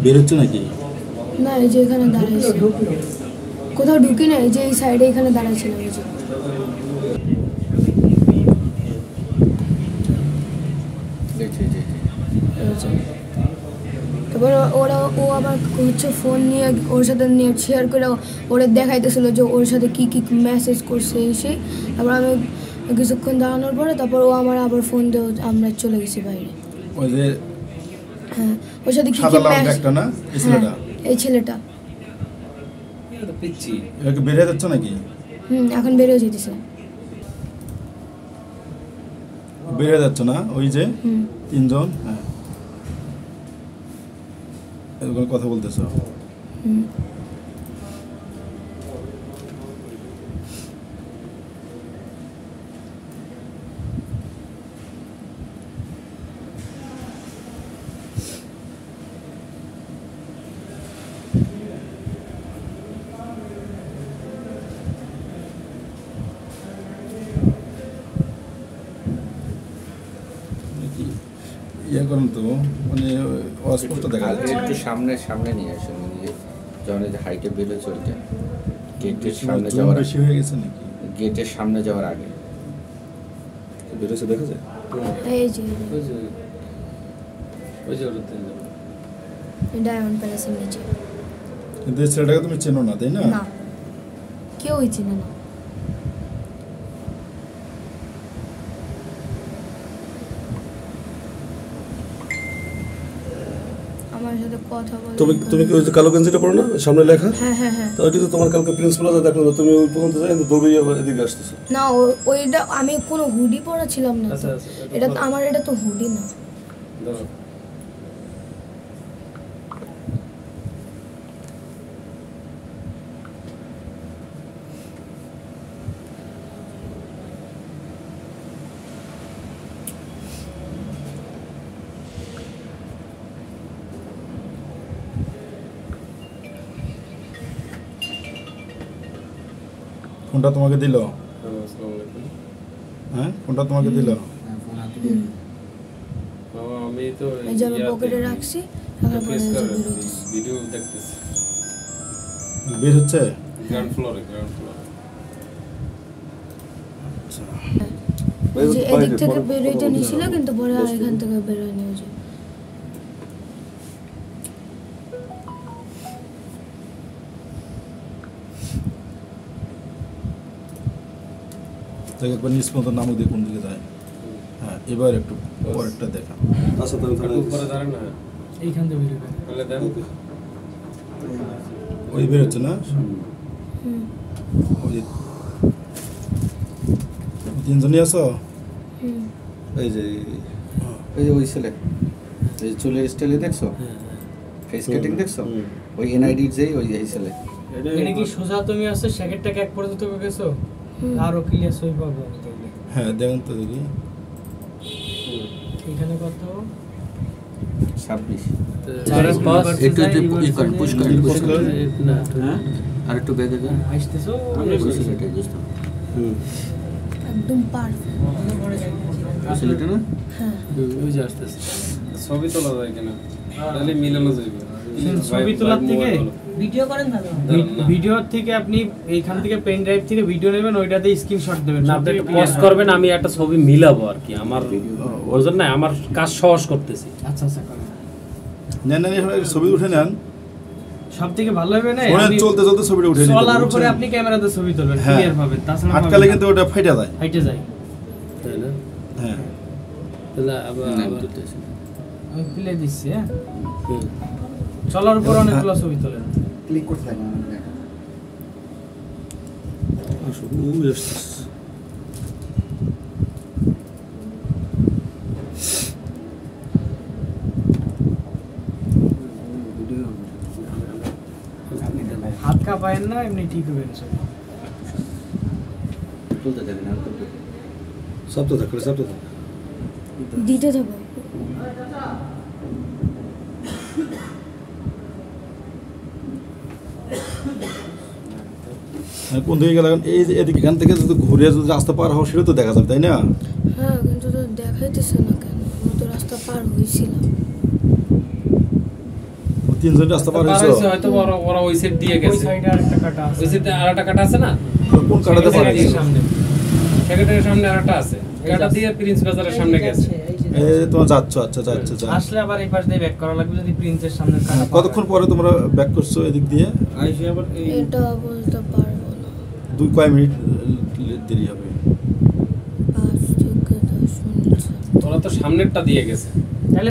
বের হচ্ছে নাকি? না, এই যে এখানে দাঁড়াইছে, কোথাও ঢুকি না, এই যে এই সাইডে এখানে দাঁড়াইছিল। এই যে তারপর ও আবার হচ্ছে ফোন নিয়ে ওর সাথে নেট শেয়ার করে ওরা দেখাইতেছিল যে ওর সাথে কি কি মেসেজ করছে এসে। তারপর আমি কিছুক্ষণ দাঁড়ানোর পরে তারপর ও আমার আবার ফোন দিয়ে আমরা চলে গেছি বাইরে। ওই যে হ্যাঁ, ওর সাথে কি কি মেসেজ, না এই ছেলেটা, এই ছেলেটা একে বের হয়ে যাচ্ছে নাকি? এখন বেরিয়ে যেতেছে। বের হয়ে যাচ্ছে না? ওই যে তিনজন, হ্যাঁ এরকম কথা বলতেছ। ইয়ে করেন তো, মানে অস্পষ্ট দেখা যাচ্ছে। একটু সামনে নিয়ে আসুন, যখন হাইটে বেরো চলছে গেটের সামনে যাওয়ার বেশি হয়ে গেছে নাকি? গেটের সামনে যাওয়ার আগে বেরোছে দেখা যায়। এই যে ডায়মন্ড প্যালেসের নিচে। কিন্তু এই ছেলেটাকে তুমি চেনো না, তাই না? না, কেউই চেনে না। আমার সাথে কথা বলে। তুমি কি ওই যে কালো গেঞ্জিটা পরো না, সামনে লেখা? হ্যাঁ হ্যাঁ হ্যাঁ। তো ওইটা তো তোমার কালকে প্রিন্সিপাল দেখলো, তুমি ওই পর্যন্ত যাই দৌড়িয়ে আবার এদিকে আসতেছো। না, ওইটা আমি কোনো হুডি পরা ছিলাম না। এটা আমার, এটা তো হুডি না। ফোনটা তোমাকে দিল? হ্যাঁ, ফোনটা তোমাকে দিল? আমি তো এই যে আমি পকেটে রাখছি, ভিডিও দেখতেছি। বের হচ্ছে গ্রাউন্ড ফ্লোরে যে এদিক থেকে বেরোইতে নিছিল, কিন্তু পরে আর এখান থেকে বেরোয় নিয়ে যায়। একবার নিজ মতো নামক দিয়ে কোন দিকে যায়। হ্যাঁ, এবার একটু পরেরটা দেখা। আচ্ছা তুমি উপরে দাঁড়ান না, এইখান থেকে বেরোবে। বলে দেন ওই বের হচ্ছে না? ওই যে তিনজনই আছো? এই যে ওই ছেলে, এই চুলের স্টাইলে দেখছো, ফেস কাটিং দেখছো, ওই এনআইডির যেই ওই এই ছেলে। এটা কি সোজা তুমি আছে সেকেন্ডটাকে এক পর্যন্ত গেছো? আরো ক্লিয়ার সই পাবো আমি তাহলে। হ্যাঁ, দেখেন তো দেখি। এখানে কত? 26 একটু পুশ করেন না, আর একটু বেগে দেন। আসতেছো ছেলেটা বুঝতো, একদম পারফেক্ট। ছেলেটা না? হ্যাঁ, ওই যে আসতেছে। ছবি তোলা যায় কিনা, তাহলে মিলানো যাবে। ছবি তোলার থেকে ভিডিও করেন না, ভিডিও থেকে আপনি এইখান থেকে পেন ড্রাইভ থেকে ভিডিও নেবেন, ওইটাতে স্ক্রিনশট দেবেন, না আপনি একটা পোস্ট করবেন, আমি একটা ছবি মিলাবো আর কি। আমার ওই জন্য আমার কাজ সহজ করতেছি। আচ্ছা আচ্ছা করেন। নেন ছবি উঠে নেন। সব থেকে ভালো হবে না ফোনে চলতে ছবিটা উঠে নিতে চলার উপরে আপনি ক্যামেরাতে ছবি তুলবেন, হ্যাঁ, ক্লিয়ার পাবেন। তাছাড়া আটকালে কিন্তু ওটা ফাইটা যায়। হাইটে যায়। তাই না? হ্যাঁ, তাহলে আবার আমি প্লে দিচ্ছি। হ্যাঁ, চলার উপর অনেকগুলো ছবি তোলেন। ক্লিক করতে থাকুন। আসো আসতেছে। হাত কাঁপায়েন না, এমনি ঠিক হবে ছবি। তুলতে থাকেন আর তুলতে সব তো থাকলে সব তো থাকলে দিতে যাবো। কোন দিকে গেলে এই যে এদিকে এখান থেকে যদি ঘুরে যদি রাস্তা পার হওয়া সেটা তো দেখা যাবে, তাই না? হ্যাঁ, কিন্তু তো দেখাইতেছে না কেন? আমি তো রাস্তা পার হয়েছিলাম। তিনজন রাস্তা পার হয়েছো? হয়তো ওরা ওই সাইড দিয়ে ওই গেছে, সাইডে আরেকটা কাটা আছে ওই সাইডে আরেকটা কাটা আছে না, কোন কাটাতে পার সেখানে হয়েছো? সামনে। সেক্রেটারির সামনে আরেকটা আছে, কাটা দিয়ে প্রিন্স বাজারের সামনে গেছে। এই তোমার যাচ্ছ, আচ্ছা যাচ্ছ যা। আসলে আবার এই পাশ দিয়ে ব্যাক করা লাগবে যদি প্রিন্সের সামনে কাটা পাওয়া কতক্ষণ পরে তোমরা ব্যাক করছো এদিক দিয়ে? আইসে আবার এই এটা বলতে পারবো না। কয় মিনিট দেরি হবে? 5 থেকে 10 মিনিট। ওরা তো সামনেরটা দিয়ে গেছে।